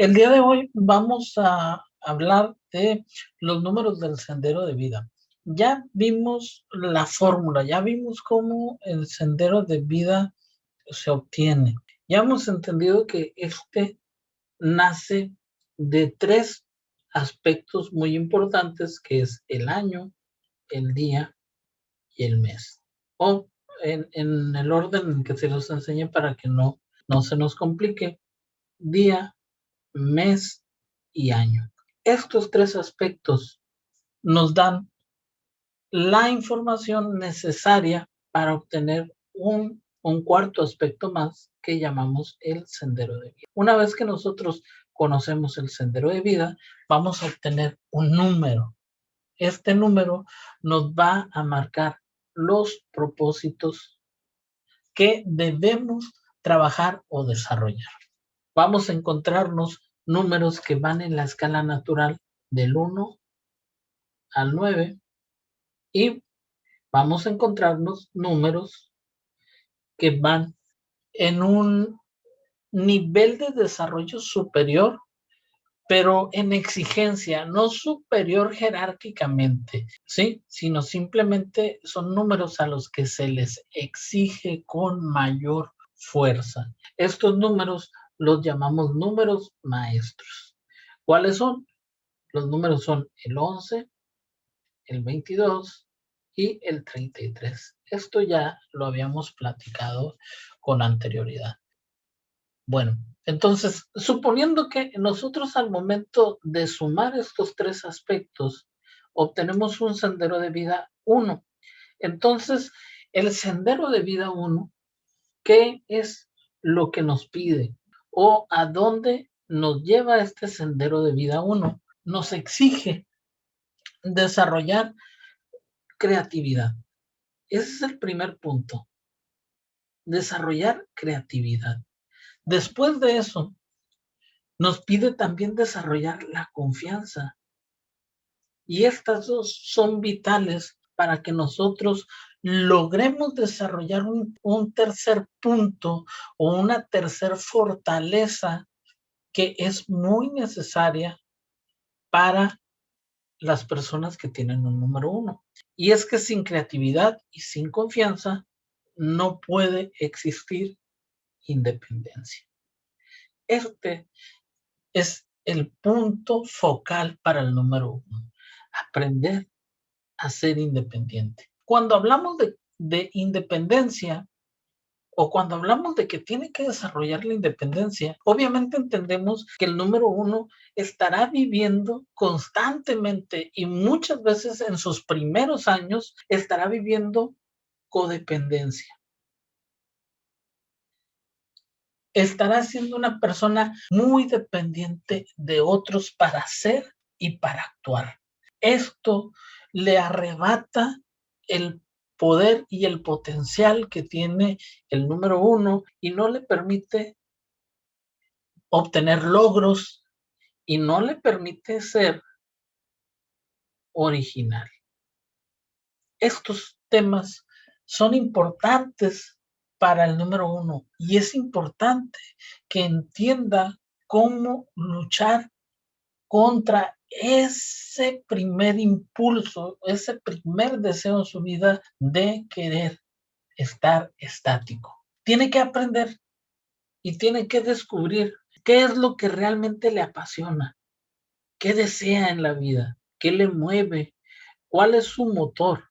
El día de hoy vamos a hablar de los números del sendero de vida. Ya vimos la fórmula, ya vimos cómo el sendero de vida se obtiene. Ya hemos entendido que este nace de tres aspectos muy importantes, que es el año, el día y el mes. O en el orden en que se los enseñe para que no se nos complique: día, mes y año. Estos tres aspectos nos dan la información necesaria para obtener un cuarto aspecto más que llamamos el sendero de vida. Una vez que nosotros conocemos el sendero de vida, vamos a obtener un número. Este número nos va a marcar los propósitos que debemos trabajar o desarrollar. Vamos a encontrarnos números que van en la escala natural del 1 al 9 y vamos a encontrarnos números que van en un nivel de desarrollo superior, pero en exigencia, no superior jerárquicamente, ¿sí? Sino simplemente son números a los que se les exige con mayor fuerza. Estos números los llamamos números maestros. ¿Cuáles son? Los números son el 11, el 22 y el 33. Esto ya lo habíamos platicado con anterioridad. Bueno, entonces, suponiendo que nosotros al momento de sumar estos tres aspectos, obtenemos un sendero de vida 1. Entonces, el sendero de vida 1, ¿qué es lo que nos pide? ¿O a dónde nos lleva este sendero de vida 1? Nos exige desarrollar creatividad. Ese es el primer punto. Desarrollar creatividad. Después de eso, nos pide también desarrollar la confianza. Y estas dos son vitales para que nosotros logremos desarrollar un tercer punto o una tercer fortaleza que es muy necesaria para las personas que tienen un número 1. Y es que sin creatividad y sin confianza no puede existir independencia. Este es el punto focal para el número 1: aprender a ser independiente. Cuando hablamos de independencia, o cuando hablamos de que tiene que desarrollar la independencia, obviamente entendemos que el número 1 estará viviendo constantemente y muchas veces en sus primeros años estará viviendo codependencia. Estará siendo una persona muy dependiente de otros para ser y para actuar. Esto le arrebata el poder y el potencial que tiene el número 1 y no le permite obtener logros y no le permite ser original. Estos temas son importantes para el número 1 y es importante que entienda cómo luchar contra ese primer impulso, ese primer deseo en su vida de querer estar estático. Tiene que aprender y tiene que descubrir qué es lo que realmente le apasiona, qué desea en la vida, qué le mueve, cuál es su motor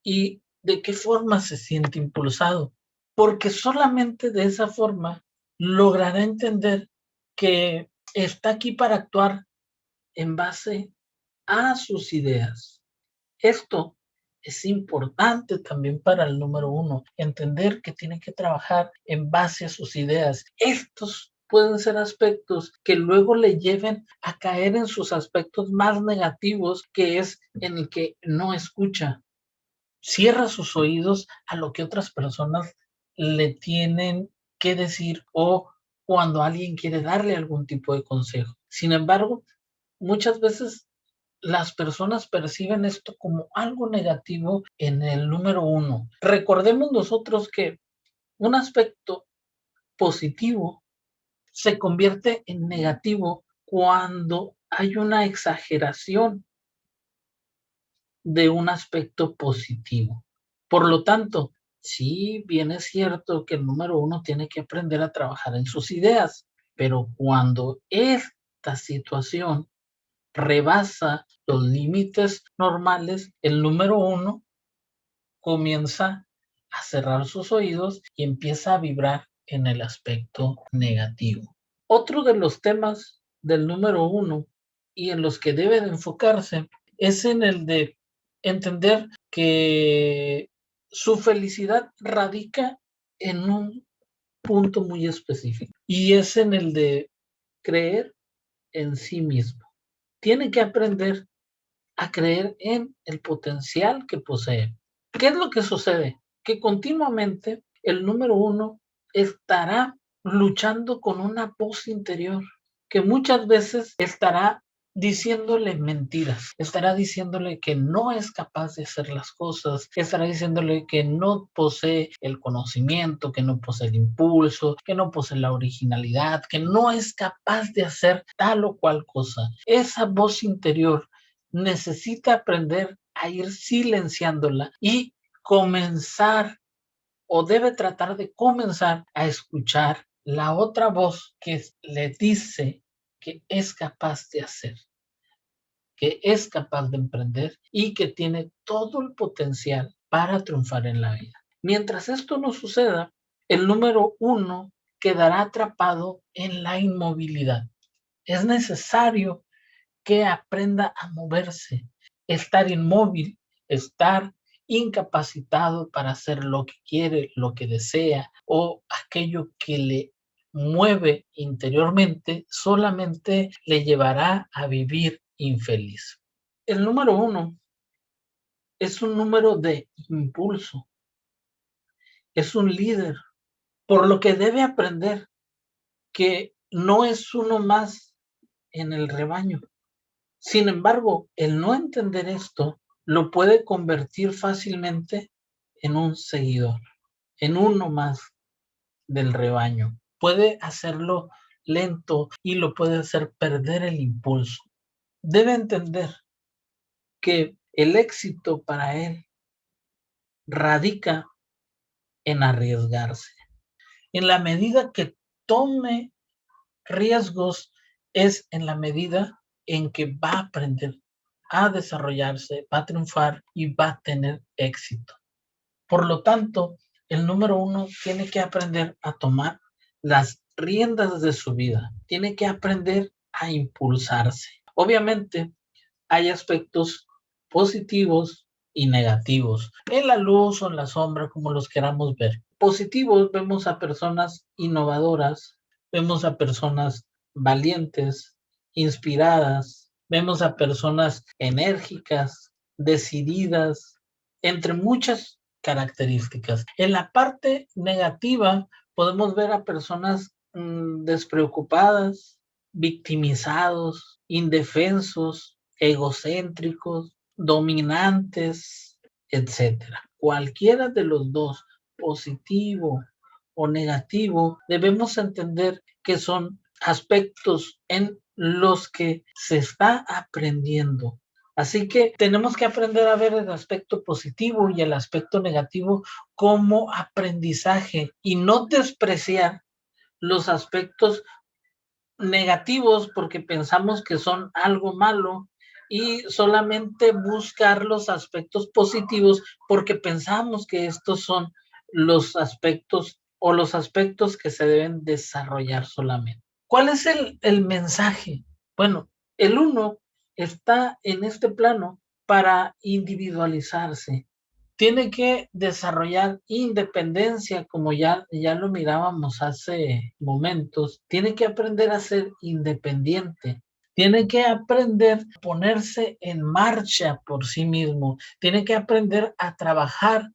y de qué forma se siente impulsado. Porque solamente de esa forma logrará entender que está aquí para actuar en base a sus ideas. Esto es importante también para el número 1, entender que tiene que trabajar en base a sus ideas. Estos pueden ser aspectos que luego le lleven a caer en sus aspectos más negativos, que es en el que no escucha. Cierra sus oídos a lo que otras personas le tienen que decir o cuando alguien quiere darle algún tipo de consejo. Sin embargo, muchas veces las personas perciben esto como algo negativo en el número 1. Recordemos nosotros que un aspecto positivo se convierte en negativo cuando hay una exageración de un aspecto positivo. Por lo tanto, sí, bien es cierto que el número uno tiene que aprender a trabajar en sus ideas, pero cuando esta situación rebasa los límites normales, el número uno comienza a cerrar sus oídos y empieza a vibrar en el aspecto negativo. Otro de los temas del número uno y en los que debe de enfocarse es en el de entender que su felicidad radica en un punto muy específico y es en el de creer en sí mismo. Tiene que aprender a creer en el potencial que posee. ¿Qué es lo que sucede? Que continuamente el número uno estará luchando con una voz interior que muchas veces estará diciéndole mentiras, estará diciéndole que no es capaz de hacer las cosas, estará diciéndole que no posee el conocimiento, que no posee el impulso, que no posee la originalidad, que no es capaz de hacer tal o cual cosa. Esa voz interior necesita aprender a ir silenciándola y comenzar o debe tratar de comenzar a escuchar la otra voz que le dice que es capaz de hacer, que es capaz de emprender y que tiene todo el potencial para triunfar en la vida. Mientras esto no suceda, el número uno quedará atrapado en la inmovilidad. Es necesario que aprenda a moverse, estar inmóvil, estar incapacitado para hacer lo que quiere, lo que desea o aquello que le mueve interiormente, solamente le llevará a vivir infeliz. El número uno es un número de impulso, es un líder, por lo que debe aprender que no es uno más en el rebaño. Sin embargo, el no entender esto lo puede convertir fácilmente en un seguidor, en uno más del rebaño. Puede hacerlo lento y lo puede hacer perder el impulso. Debe entender que el éxito para él radica en arriesgarse. En la medida que tome riesgos es en la medida en que va a aprender a desarrollarse, va a triunfar y va a tener éxito. Por lo tanto, el número uno tiene que aprender a tomar las riendas de su vida, tiene que aprender a impulsarse. Obviamente, hay aspectos positivos y negativos, en la luz o en la sombra, como los queramos ver. Positivos, vemos a personas innovadoras, vemos a personas valientes, inspiradas, vemos a personas enérgicas, decididas, entre muchas características. En la parte negativa podemos ver a personas despreocupadas, victimizados, indefensos, egocéntricos, dominantes, etcétera. Cualquiera de los dos, positivo o negativo, debemos entender que son aspectos en los que se está aprendiendo. Así que tenemos que aprender a ver el aspecto positivo y el aspecto negativo como aprendizaje y no despreciar los aspectos negativos porque pensamos que son algo malo y solamente buscar los aspectos positivos porque pensamos que estos son los aspectos o los aspectos que se deben desarrollar solamente. ¿Cuál es el mensaje? Bueno, el uno está en este plano para individualizarse. Tiene que desarrollar independencia, como ya lo mirábamos hace momentos. Tiene que aprender a ser independiente. Tiene que aprender a ponerse en marcha por sí mismo. Tiene que aprender a trabajar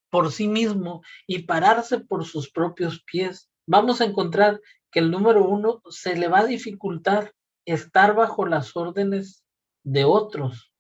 por sí mismo y pararse por sus propios pies. Vamos a encontrar que el número uno se le va a dificultar estar bajo las órdenes de otros,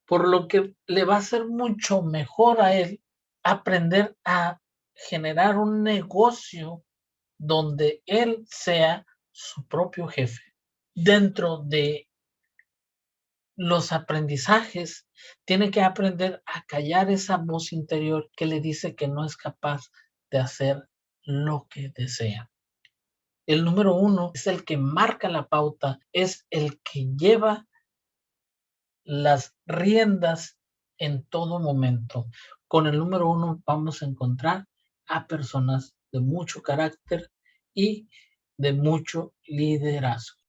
por lo que le va a ser mucho mejor a él aprender a generar un negocio donde él sea su propio jefe. dentro de los aprendizajes, tiene que aprender a callar esa voz interior que le dice que no es capaz de hacer lo que desea. El número 1 es el que marca la pauta, es el que lleva las riendas en todo momento. Con el número 1 vamos a encontrar a personas de mucho carácter y de mucho liderazgo.